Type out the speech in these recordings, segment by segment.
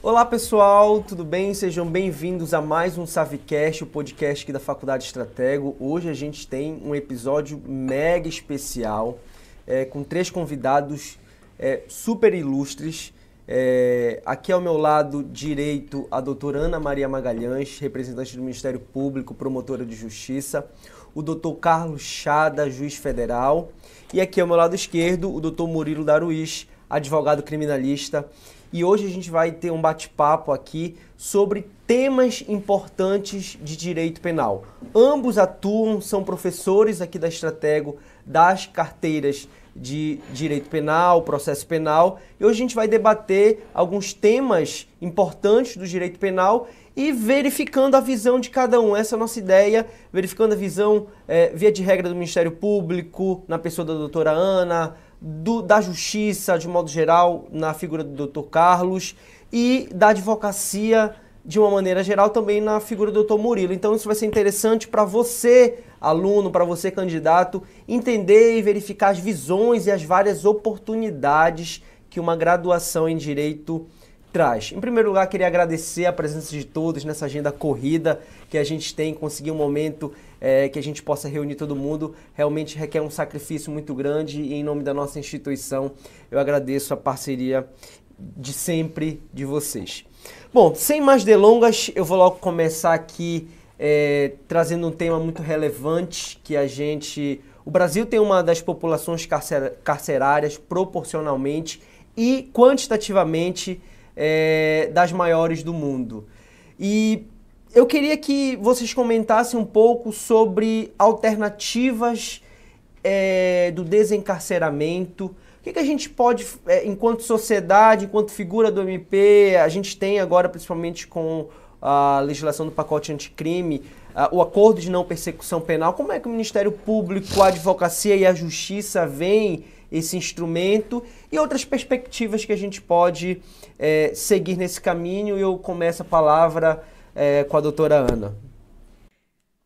Olá pessoal, tudo bem? Sejam bem-vindos a mais um Savicast, o podcast aqui da Faculdade Estratego. Hoje a gente tem um episódio mega especial, com três convidados super ilustres. Aqui ao meu lado direito a doutora Ana Maria Magalhães, representante do Ministério Público, promotora de Justiça, o doutor Carlos Chada, juiz federal, e aqui ao meu lado esquerdo o doutor Murilo Daruís, advogado criminalista. E hoje a gente vai ter um bate-papo aqui sobre temas importantes de direito penal. Ambos atuam, são professores aqui da Estratego, das carteiras de direito penal, processo penal. E hoje a gente vai debater alguns temas importantes do direito penal e verificando a visão de cada um. Essa é a nossa ideia, verificando a visão, via de regra, do Ministério Público, na pessoa da doutora Ana, da Justiça, de modo geral, na figura do Dr. Carlos, e da advocacia, de uma maneira geral, também na figura do Dr. Murilo. Então isso vai ser interessante para você, aluno, para você, candidato, entender e verificar as visões e as várias oportunidades que uma graduação em Direito traz. Em primeiro lugar, queria agradecer a presença de todos nessa agenda corrida que a gente tem, conseguir um momento que a gente possa reunir todo mundo, realmente requer um sacrifício muito grande e em nome da nossa instituição eu agradeço a parceria de sempre de vocês. Bom, sem mais delongas, eu vou logo começar aqui trazendo um tema muito relevante que o Brasil tem uma das populações carcerárias proporcionalmente e quantitativamente das maiores do mundo. E eu queria que vocês comentassem um pouco sobre alternativas do desencarceramento. O que a gente pode, enquanto sociedade, enquanto figura do MP, a gente tem agora, principalmente com a legislação do pacote anticrime, o acordo de não persecução penal, como é que o Ministério Público, a advocacia e a justiça veem esse instrumento e outras perspectivas que a gente pode seguir nesse caminho? E eu começo a palavra com a doutora Ana.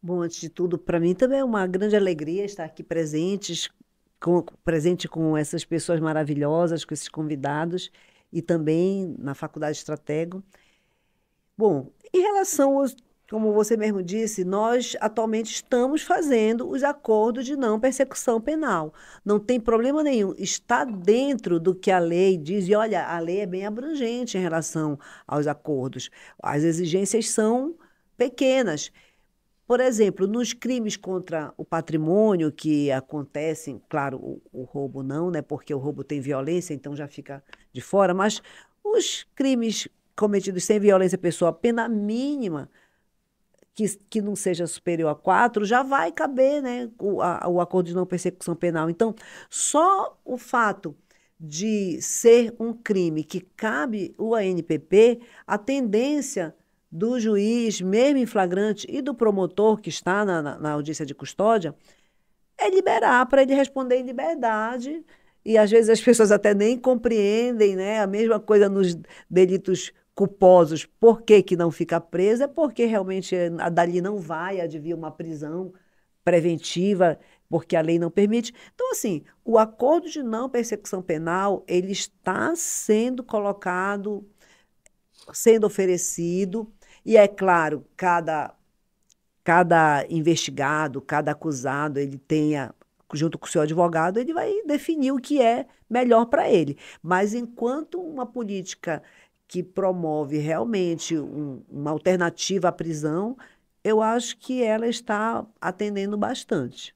Bom, antes de tudo, para mim também é uma grande alegria estar aqui presente com essas pessoas maravilhosas, com esses convidados, e também na Faculdade Estratego. Bom, em relação aos, como você mesmo disse, nós atualmente estamos fazendo os acordos de não persecução penal. Não tem problema nenhum, está dentro do que a lei diz, e olha, a lei é bem abrangente em relação aos acordos. As exigências são pequenas. Por exemplo, nos crimes contra o patrimônio que acontecem, claro, o roubo não, né, porque o roubo tem violência, então já fica de fora, mas os crimes cometidos sem violência pessoal, a pena mínima que não seja superior a 4, já vai caber, né, o acordo de não persecução penal. Então, só o fato de ser um crime que cabe o ANPP, a tendência do juiz, mesmo em flagrante, e do promotor que está na audiência de custódia, é liberar para ele responder em liberdade. E às vezes as pessoas até nem compreendem, né? A mesma coisa nos delitos culposos. Por que que não fica preso? É porque realmente dali não vai advir uma prisão preventiva, porque a lei não permite. Então, assim, o acordo de não persecução penal, ele está sendo colocado, sendo oferecido, e é claro, cada investigado, cada acusado, ele tenha, junto com o seu advogado, ele vai definir o que é melhor para ele. Mas enquanto uma política que promove realmente uma alternativa à prisão, eu acho que ela está atendendo bastante.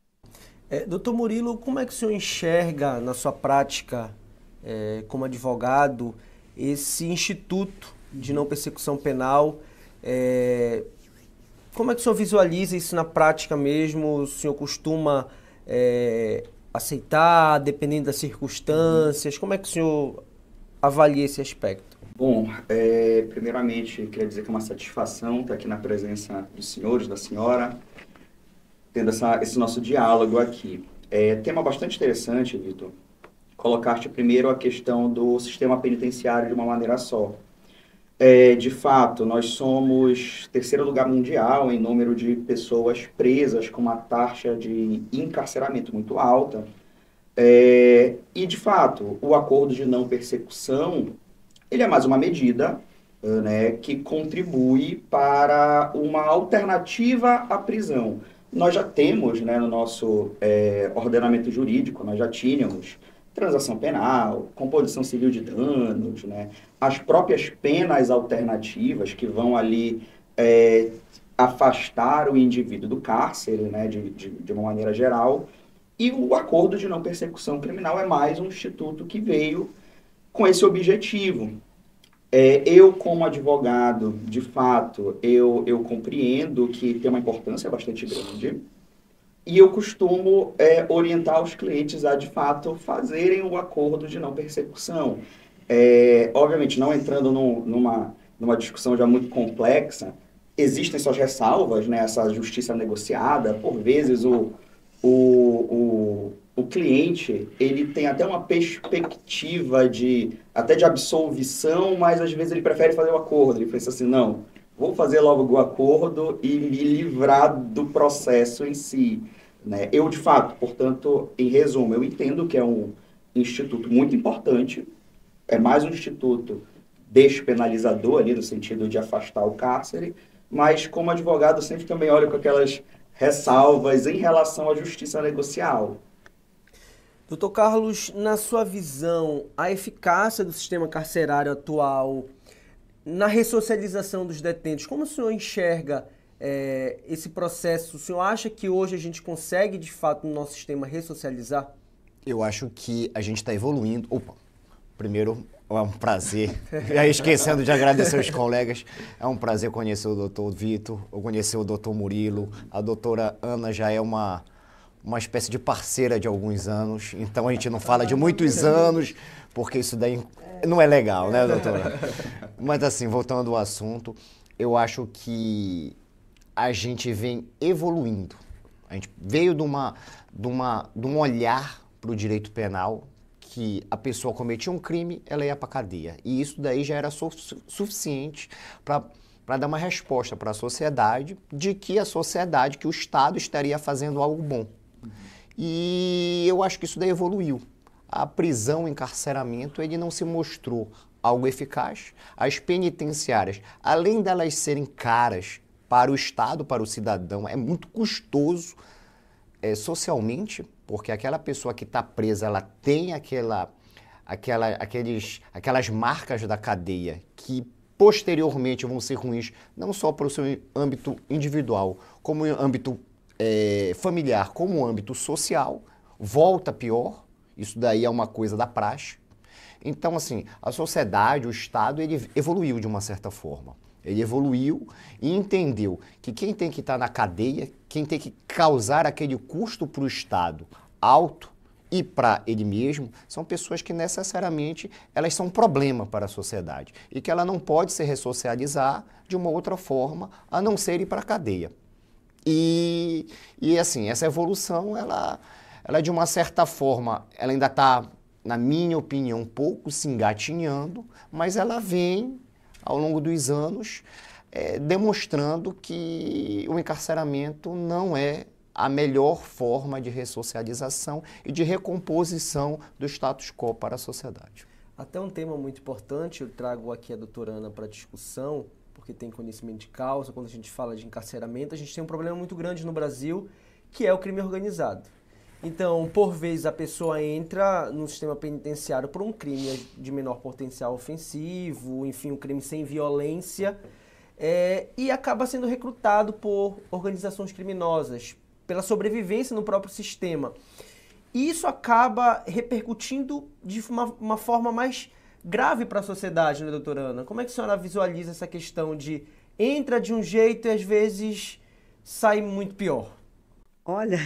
Doutor Murilo, como é que o senhor enxerga na sua prática como advogado esse instituto de não persecução penal? Como é que o senhor visualiza isso na prática mesmo? O senhor costuma aceitar, dependendo das circunstâncias? Como é que o senhor avalia esse aspecto? Bom, primeiramente, queria dizer que é uma satisfação estar aqui na presença dos senhores, da senhora, tendo esse nosso diálogo aqui. Tema bastante interessante, Vitor. Colocaste primeiro a questão do sistema penitenciário de uma maneira só. De fato, nós somos terceiro lugar mundial em número de pessoas presas com uma taxa de encarceramento muito alta. E, de fato, o acordo de não persecução, ele é mais uma medida né, que contribui para uma alternativa à prisão. Nós já temos, né, no nosso ordenamento jurídico, nós já tínhamos transação penal, composição civil de danos, né, as próprias penas alternativas que vão ali afastar o indivíduo do cárcere, né, de uma maneira geral, e o acordo de não persecução criminal é mais um instituto que veio com esse objetivo. Eu, como advogado, de fato, eu compreendo que tem uma importância bastante grande e eu costumo orientar os clientes a, de fato, fazerem o acordo de não persecução. Obviamente, não entrando numa discussão já muito complexa, existem suas ressalvas, né, essa justiça negociada, por vezes o cliente, ele tem até uma perspectiva até de absolvição, mas às vezes ele prefere fazer o acordo. Ele pensa assim, não, vou fazer logo o acordo e me livrar do processo em si, né? Eu, de fato, portanto, em resumo, eu entendo que é um instituto muito importante, é mais um instituto despenalizador ali, no sentido de afastar o cárcere, mas como advogado sempre também olho com aquelas ressalvas em relação à justiça negocial. Doutor Carlos, na sua visão, a eficácia do sistema carcerário atual na ressocialização dos detentos, como o senhor enxerga esse processo? O senhor acha que hoje a gente consegue, de fato, no nosso sistema ressocializar? Eu acho que a gente está evoluindo. Primeiro, é um prazer, já esquecendo de agradecer os colegas, é um prazer conhecer o doutor Vitor, conhecer o doutor Murilo, a doutora Ana já é uma espécie de parceira de alguns anos, então a gente não fala de muitos anos, porque isso daí não é legal, né, doutora? Mas assim, voltando ao assunto, eu acho que a gente vem evoluindo, a gente veio de um olhar para o direito penal, que a pessoa cometia um crime, ela ia para a cadeia. E isso daí já era suficiente para dar uma resposta para a sociedade de que que o Estado estaria fazendo algo bom. E eu acho que isso daí evoluiu. A prisão, o encarceramento, ele não se mostrou algo eficaz. As penitenciárias, além delas serem caras para o Estado, para o cidadão, é muito custoso socialmente, porque aquela pessoa que está presa, ela tem aquelas marcas da cadeia que posteriormente vão ser ruins, não só para o seu âmbito individual, como o âmbito familiar, como o âmbito social, volta pior. Isso daí é uma coisa da praxe. Então, assim, a sociedade, o Estado, ele evoluiu de uma certa forma. Ele evoluiu e entendeu que quem tem que estar na cadeia, quem tem que causar aquele custo para o Estado alto e para ele mesmo, são pessoas que necessariamente elas são um problema para a sociedade e que ela não pode se ressocializar de uma outra forma a não ser ir para a cadeia. E assim, essa evolução, ela de uma certa forma, ela ainda está, na minha opinião, um pouco se engatinhando, mas ela vem ao longo dos anos, demonstrando que o encarceramento não é a melhor forma de ressocialização e de recomposição do status quo para a sociedade. Até um tema muito importante, eu trago aqui a doutora Ana para discussão, porque tem conhecimento de causa. Quando a gente fala de encarceramento, a gente tem um problema muito grande no Brasil, que é o crime organizado. Então, por vezes, a pessoa entra no sistema penitenciário por um crime de menor potencial ofensivo, enfim, um crime sem violência, e acaba sendo recrutado por organizações criminosas, pela sobrevivência no próprio sistema. E isso acaba repercutindo de uma forma mais grave para a sociedade, né, doutora Ana? Como é que a senhora visualiza essa questão de entra de um jeito e às vezes sai muito pior? Olha,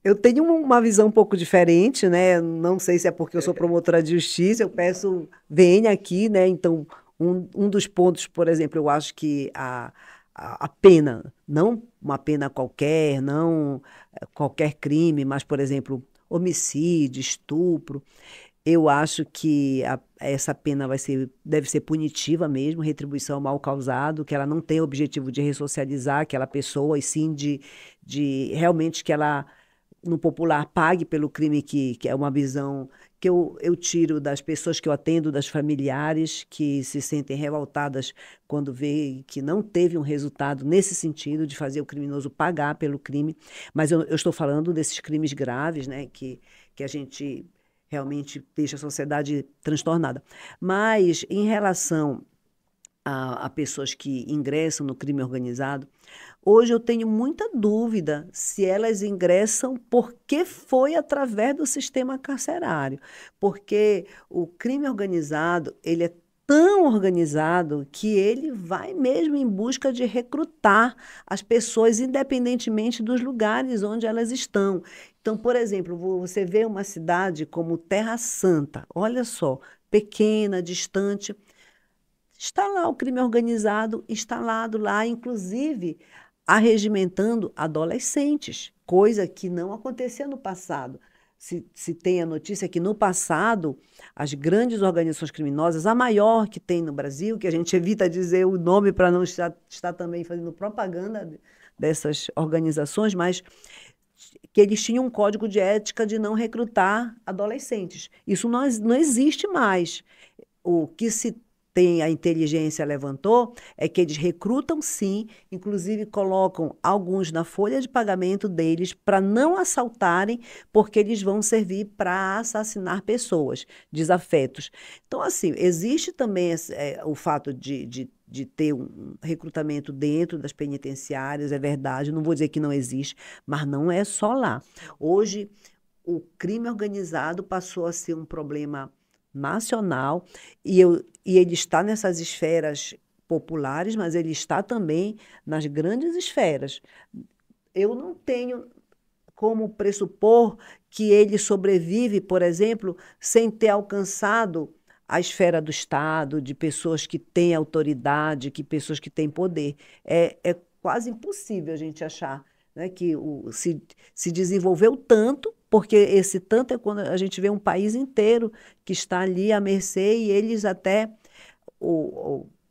eu tenho uma visão um pouco diferente, né? Não sei se é porque eu sou promotora de justiça, eu peço, venha aqui, né? Então, um dos pontos, por exemplo, eu acho que a pena, não uma pena qualquer, não qualquer crime, mas, por exemplo, homicídio, estupro, eu acho que essa pena deve ser punitiva mesmo, retribuição ao mal causado, que ela não tem o objetivo de ressocializar aquela pessoa, e sim de realmente que ela, no popular, pague pelo crime, que é uma visão que eu tiro das pessoas que eu atendo, das familiares que se sentem revoltadas quando vê que não teve um resultado nesse sentido de fazer o criminoso pagar pelo crime. Mas eu estou falando desses crimes graves, né, que a gente realmente deixa a sociedade transtornada. Mas, em relação a pessoas que ingressam no crime organizado, hoje eu tenho muita dúvida se elas ingressam porque foi através do sistema carcerário. Porque o crime organizado, ele é tão organizado que ele vai mesmo em busca de recrutar as pessoas independentemente dos lugares onde elas estão. Então, por exemplo, você vê uma cidade como Terra Santa, olha só, pequena, distante, está lá o crime organizado instalado lá, inclusive arregimentando adolescentes, coisa que não acontecia no passado. Se tem a notícia que no passado, as grandes organizações criminosas, a maior que tem no Brasil, que a gente evita dizer o nome para não estar também fazendo propaganda dessas organizações, mas que eles tinham um código de ética de não recrutar adolescentes. Isso não existe mais. O que se tem, a inteligência levantou, é que eles recrutam sim, inclusive colocam alguns na folha de pagamento deles para não assaltarem, porque eles vão servir para assassinar pessoas, desafetos. Então, assim, existe também o fato de ter um recrutamento dentro das penitenciárias, é verdade, não vou dizer que não existe, mas não é só lá. Hoje, o crime organizado passou a ser um problema nacional e ele está nessas esferas populares, mas ele está também nas grandes esferas. Eu não tenho como pressupor que ele sobrevive, por exemplo, sem ter alcançado a esfera do Estado, de pessoas que têm autoridade, pessoas que têm poder. É quase impossível a gente achar, né, que se desenvolveu tanto, porque esse tanto é quando a gente vê um país inteiro que está ali à mercê e eles até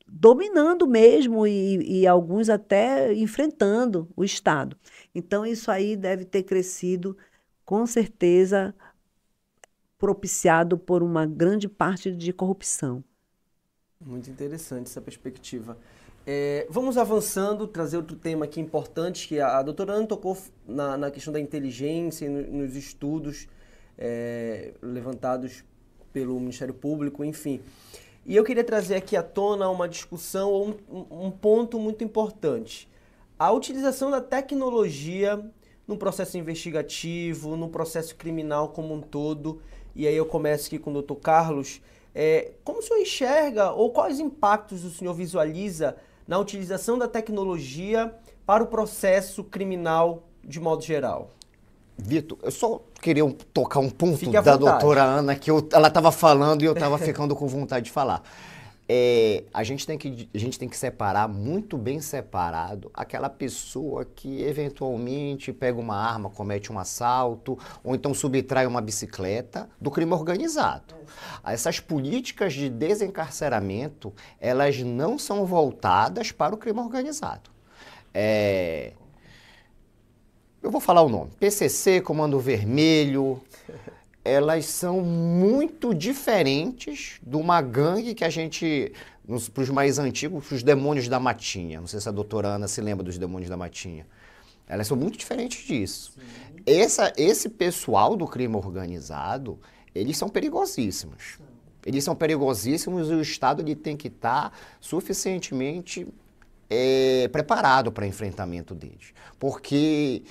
dominando mesmo e alguns até enfrentando o Estado. Então, isso aí deve ter crescido, com certeza, propiciado por uma grande parte de corrupção. Muito interessante essa perspectiva. Vamos avançando, trazer outro tema aqui importante, que a doutora Ana tocou na questão da inteligência e nos estudos levantados pelo Ministério Público, enfim. E eu queria trazer aqui à tona uma discussão, um ponto muito importante. A utilização da tecnologia no processo investigativo, no processo criminal como um todo. E aí eu começo aqui com o doutor Carlos. Como o senhor enxerga ou quais impactos o senhor visualiza na utilização da tecnologia para o processo criminal de modo geral? Vitor, eu só queria tocar um ponto da doutora Ana, que ela estava falando e eu estava ficando com vontade de falar. A gente tem que separar, muito bem separado, aquela pessoa que eventualmente pega uma arma, comete um assalto, ou então subtrai uma bicicleta, do crime organizado. Essas políticas de desencarceramento, elas não são voltadas para o crime organizado. Eu vou falar o nome, PCC, Comando Vermelho, elas são muito diferentes de uma gangue que a gente, para os mais antigos, os Demônios da Matinha. Não sei se a doutora Ana se lembra dos Demônios da Matinha. Elas são muito diferentes disso. Esse pessoal do crime organizado, eles são perigosíssimos. Eles são perigosíssimos e o Estado ele tem que estar suficientemente preparado para enfrentamento deles. Porque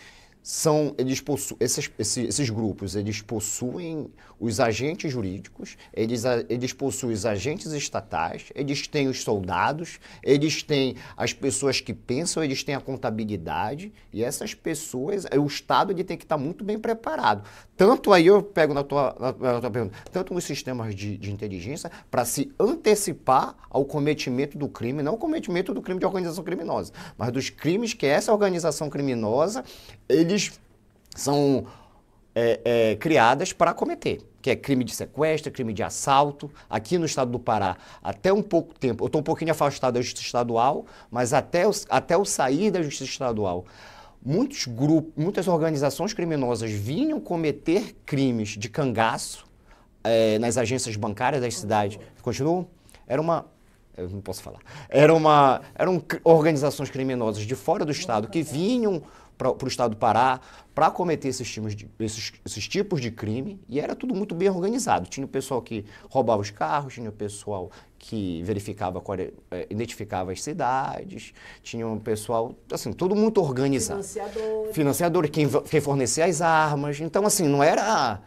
esses grupos, eles possuem os agentes jurídicos, eles possuem os agentes estatais, eles têm os soldados, eles têm as pessoas que pensam, eles têm a contabilidade, e essas pessoas, o Estado ele tem que estar muito bem preparado. Tanto aí eu pego na tua pergunta, tanto nos sistemas de inteligência, para se antecipar ao cometimento do crime, não o cometimento do crime de organização criminosa, mas dos crimes que essa organização criminosa, eles são criadas para cometer, que é crime de sequestro, crime de assalto. Aqui no estado do Pará, até um pouco tempo, eu estou um pouquinho afastado da justiça estadual, mas até eu sair da justiça estadual, muitas organizações criminosas vinham cometer crimes de cangaço nas agências bancárias das cidades. Continuam? Eu não posso falar. Eram organizações criminosas de fora do Estado que vinham para o Estado do Pará para cometer esses tipos de crime, e era tudo muito bem organizado. Tinha o pessoal que roubava os carros, tinha o pessoal que identificava as cidades, tinha um pessoal, assim, tudo muito organizado. Financiador, quem fornecia as armas. Então, assim, não era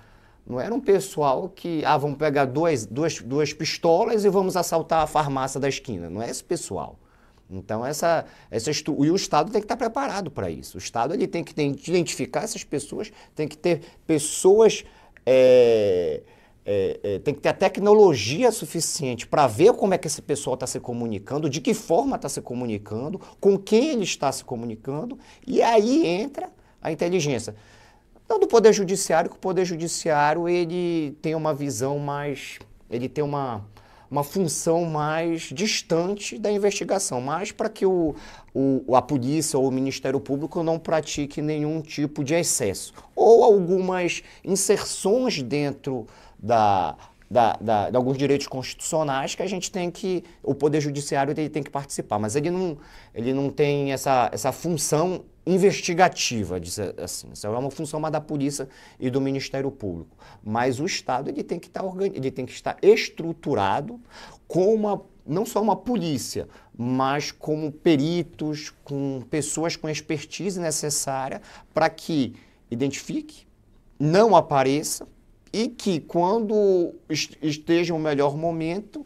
um pessoal que, vamos pegar duas pistolas e vamos assaltar a farmácia da esquina. Não é esse pessoal. Então, e o Estado tem que estar preparado para isso. O Estado ele tem que identificar essas pessoas, tem que ter pessoas, tem que ter a tecnologia suficiente para ver como é que esse pessoal está se comunicando, de que forma está se comunicando, com quem ele está se comunicando, e aí entra a inteligência. Não do Poder Judiciário, que o Poder Judiciário ele tem uma visão mais, ele tem uma função mais distante da investigação, mais para que a polícia ou o Ministério Público não pratique nenhum tipo de excesso. Ou algumas inserções dentro de alguns direitos constitucionais que o Poder Judiciário ele tem que participar, mas ele não tem essa função investigativa, assim. Isso é uma função mais da polícia e do Ministério Público. Mas o Estado ele tem que estar estruturado com não só uma polícia, mas como peritos, com pessoas com expertise necessária para que identifique, não apareça e que, quando esteja o melhor momento,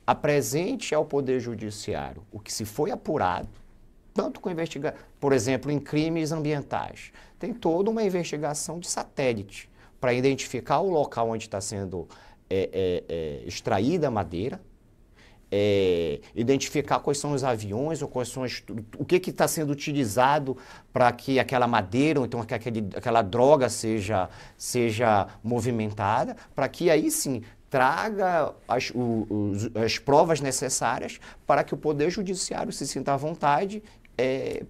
apresente ao Poder Judiciário o que se foi apurado, tanto com por exemplo, em crimes ambientais. Tem toda uma investigação de satélite para identificar o local onde está sendo extraída a madeira, identificar quais são os aviões, ou o que está sendo utilizado para que aquela madeira, ou então aquela droga seja movimentada, para que aí sim traga as provas necessárias para que o Poder Judiciário se sinta à vontade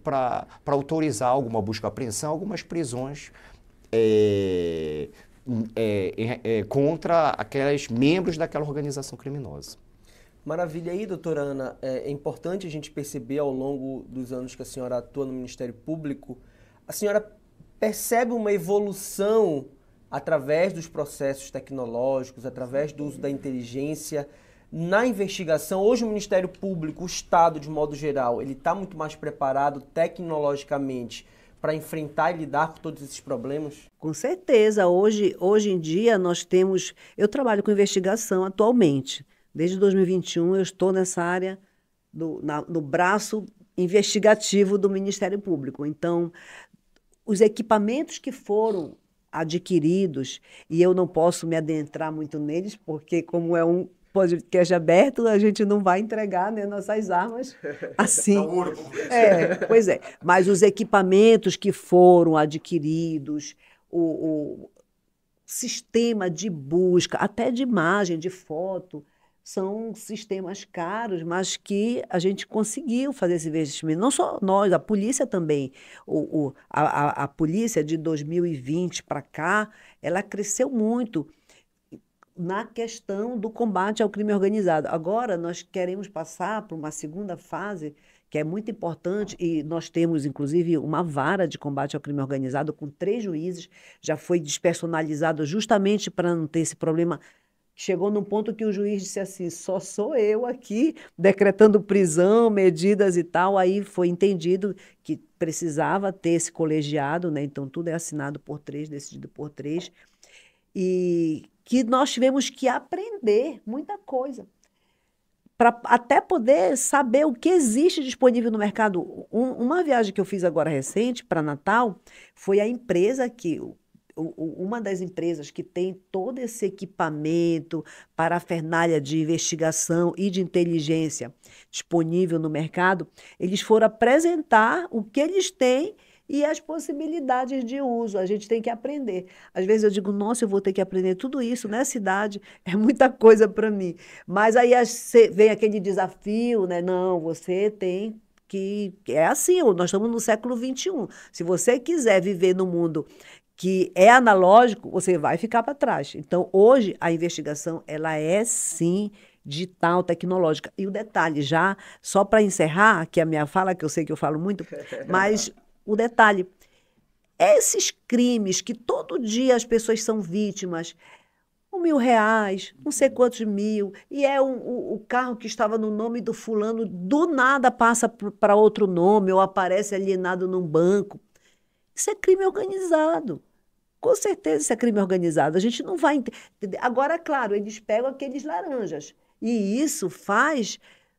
para autorizar alguma busca e apreensão, algumas prisões contra aqueles membros daquela organização criminosa. Maravilha. Aí, doutora Ana, é importante a gente perceber ao longo dos anos que a senhora atua no Ministério Público, a senhora percebe uma evolução através dos processos tecnológicos, através do uso da inteligência na investigação. Hoje o Ministério Público, o Estado de modo geral, ele está muito mais preparado tecnologicamente para enfrentar e lidar com todos esses problemas? Com certeza. Hoje em dia nós temos... Eu trabalho com investigação atualmente. Desde 2021 eu estou nessa área, no braço investigativo do Ministério Público. Então, os equipamentos que foram adquiridos, e eu não posso me adentrar muito neles, porque como é um podcast aberto, a gente não vai entregar, né, nossas armas assim. Pois é. Mas os equipamentos que foram adquiridos, o sistema de busca, até de imagem, de foto, são sistemas caros, mas que a gente conseguiu fazer esse investimento. Não só nós, a polícia também. A polícia de 2020 para cá, ela cresceu muito na questão do combate ao crime organizado. Agora, nós queremos passar para uma segunda fase, que é muito importante, e nós temos, inclusive, uma vara de combate ao crime organizado com 3 juízes, já foi despersonalizado justamente para não ter esse problema. Chegou num ponto que o juiz disse assim, só sou eu aqui decretando prisão, medidas e tal. Aí foi entendido que precisava ter esse colegiado, né? Então tudo é assinado por 3, decidido por 3. E que nós tivemos que aprender muita coisa para até poder saber o que existe disponível no mercado. Uma viagem que eu fiz agora recente, para Natal, foi a empresa que... Uma das empresas que tem todo esse equipamento, parafernália de investigação e de inteligência disponível no mercado, eles foram apresentar o que eles têm e as possibilidades de uso. A gente tem que aprender. Às vezes eu digo, nossa, eu vou ter que aprender tudo isso nessa idade, é muita coisa para mim. Mas aí vem aquele desafio, né? Não, você tem que... É assim, nós estamos no século XXI. Se você quiser viver no mundo que é analógico, você vai ficar para trás. Então, hoje, a investigação, ela é, sim, digital, tecnológica. E o detalhe, já, só para encerrar, que é a minha fala, que eu sei que eu falo muito, mas o detalhe, esses crimes que todo dia as pessoas são vítimas, R$ 1.000, não sei quantos mil, e é o carro que estava no nome do fulano, do nada passa para outro nome, ou aparece alienado num banco. Isso é crime organizado. Com certeza isso é crime organizado. A gente não vai entender. Agora, claro, eles pegam aqueles laranjas. E isso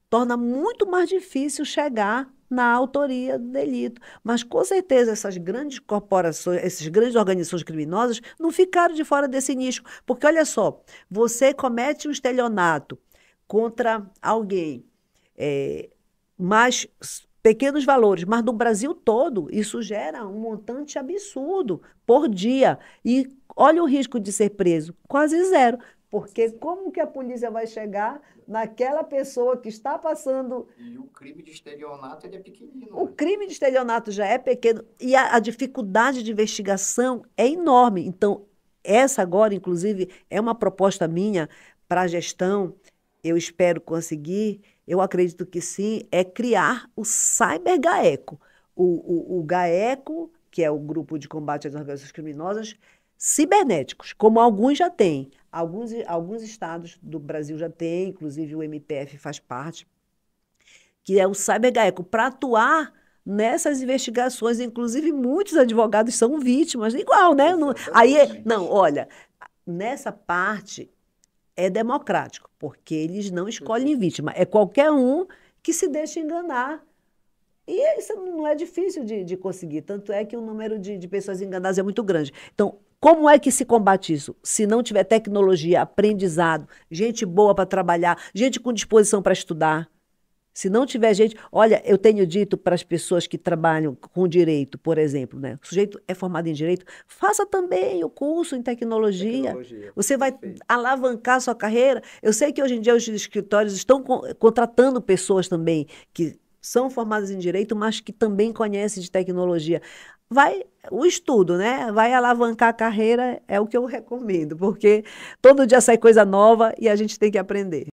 torna muito mais difícil chegar na autoria do delito. Mas, com certeza, essas grandes corporações, essas grandes organizações criminosas não ficaram de fora desse nicho. Porque, olha só, você comete um estelionato contra alguém, mas pequenos valores, mas no Brasil todo, isso gera um montante absurdo por dia. E olha o risco de ser preso, quase zero. Porque como que a polícia vai chegar naquela pessoa que está passando... E o crime de estelionato, ele é pequenino. O crime de estelionato já é pequeno e a dificuldade de investigação é enorme. Então, essa agora, inclusive, é uma proposta minha para a gestão, eu espero conseguir, eu acredito que sim, é criar o CyberGAECO. O GAECO, que é o Grupo de Combate às Organizações Criminosas, cibernéticos, como alguns já têm. Alguns estados do Brasil já têm, inclusive o MPF faz parte, que é o CyberGAECO, para atuar nessas investigações. Inclusive, muitos advogados são vítimas, igual, né? Não, olha, nessa parte é democrático, porque eles não escolhem vítima, é qualquer um que se deixa enganar. E isso não é difícil de conseguir, tanto é que o número de pessoas enganadas é muito grande. Então, como é que se combate isso? Se não tiver tecnologia, aprendizado, gente boa para trabalhar, gente com disposição para estudar. Se não tiver gente... Olha, eu tenho dito para as pessoas que trabalham com direito, por exemplo, né? O sujeito é formado em direito, faça também o curso em tecnologia. Você vai alavancar a sua carreira. Eu sei que hoje em dia os escritórios estão contratando pessoas também que são formadas em direito, mas que também conhecem de tecnologia. O estudo, né? Vai alavancar a carreira, é o que eu recomendo, porque todo dia sai coisa nova e a gente tem que aprender.